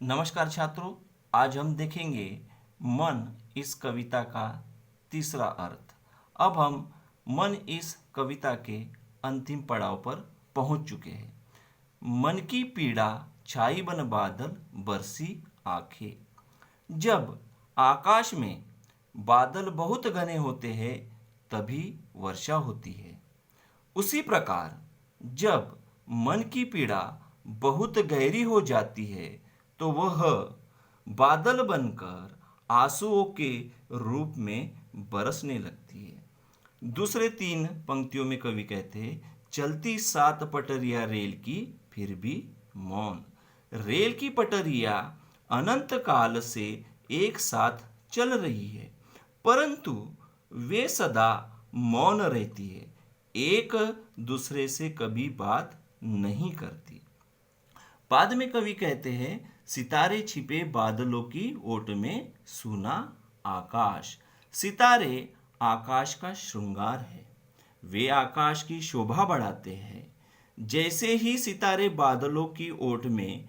नमस्कार छात्रों, आज हम देखेंगे मन इस कविता का तीसरा अर्थ। अब हम मन इस कविता के अंतिम पड़ाव पर पहुंच चुके हैं। मन की पीड़ा छाई बन बादल बरसी आंखें। जब आकाश में बादल बहुत घने होते हैं तभी वर्षा होती है। उसी प्रकार जब मन की पीड़ा बहुत गहरी हो जाती है तो वह बादल बनकर आंसुओं के रूप में बरसने लगती है। दूसरे तीन पंक्तियों में कवि कहते हैं, चलती सात पटरिया रेल की फिर भी मौन। रेल की पटरिया अनंत काल से एक साथ चल रही है, परंतु वे सदा मौन रहती है, एक दूसरे से कभी बात नहीं करती। बाद में कवि कहते हैं, सितारे छिपे बादलों की ओट में सूना आकाश। सितारे आकाश का श्रृंगार है, वे आकाश की शोभा बढ़ाते हैं। जैसे ही सितारे बादलों की ओट में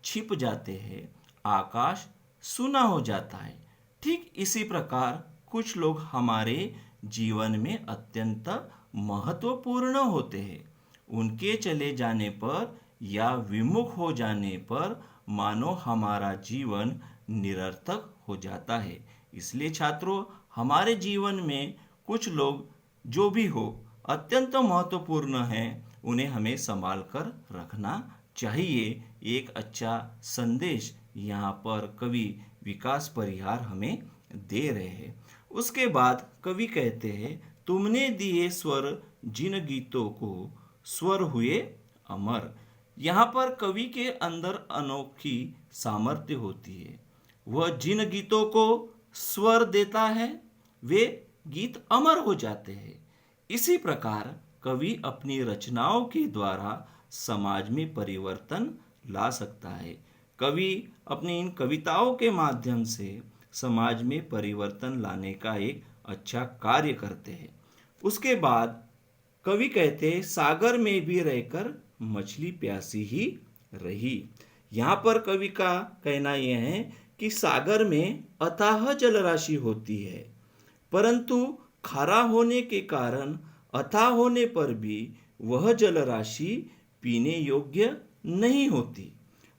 छिप जाते हैं, आकाश सूना हो जाता है। ठीक इसी प्रकार कुछ लोग हमारे जीवन में अत्यंत महत्वपूर्ण होते हैं। उनके चले जाने पर या विमुख हो जाने पर मानो हमारा जीवन निरर्थक हो जाता है। इसलिए छात्रों, हमारे जीवन में कुछ लोग जो भी हो अत्यंत महत्वपूर्ण हैं, उन्हें हमें संभाल कर रखना चाहिए। एक अच्छा संदेश यहाँ पर कवि विकास परिहार हमें दे रहे हैं। उसके बाद कवि कहते हैं, तुमने दिए स्वर जिन गीतों को स्वर हुए अमर। यहाँ पर कवि के अंदर अनोखी सामर्थ्य होती है। वह जिन गीतों को स्वर देता है वे गीत अमर हो जाते हैं। इसी प्रकार कवि अपनी रचनाओं के द्वारा समाज में परिवर्तन ला सकता है। कवि अपनी इन कविताओं के माध्यम से समाज में परिवर्तन लाने का एक अच्छा कार्य करते हैं। उसके बाद कवि कहते हैं, सागर में भी रहकर मछली प्यासी ही रही। यहाँ पर कवि का कहना यह है कि सागर में अथाह जलराशि होती है, परंतु खारा होने के कारण अथाह होने पर भी वह जलराशि पीने योग्य नहीं होती।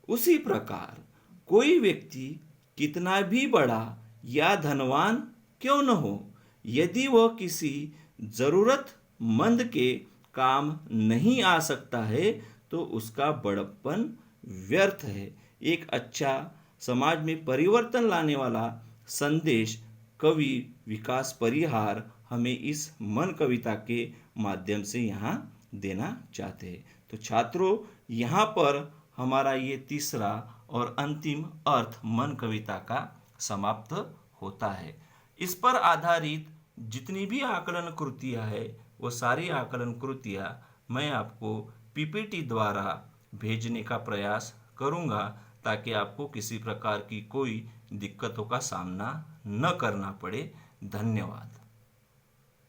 उसी प्रकार कोई व्यक्ति कितना भी बड़ा या धनवान क्यों न हो, यदि वह किसी जरूरतमंद के काम नहीं आ सकता है तो उसका बड़प्पन व्यर्थ है। एक अच्छा समाज में परिवर्तन लाने वाला संदेश कवि विकास परिहार हमें इस मन कविता के माध्यम से यहाँ देना चाहते हैं। तो छात्रों, यहाँ पर हमारा ये तीसरा और अंतिम अर्थ मन कविता का समाप्त होता है। इस पर आधारित जितनी भी आकलन कृतियाँ है वो सारी आकलन कृतियाँ मैं आपको पीपीटी द्वारा भेजने का प्रयास करूँगा, ताकि आपको किसी प्रकार की कोई दिक्कतों का सामना न करना पड़े। धन्यवाद।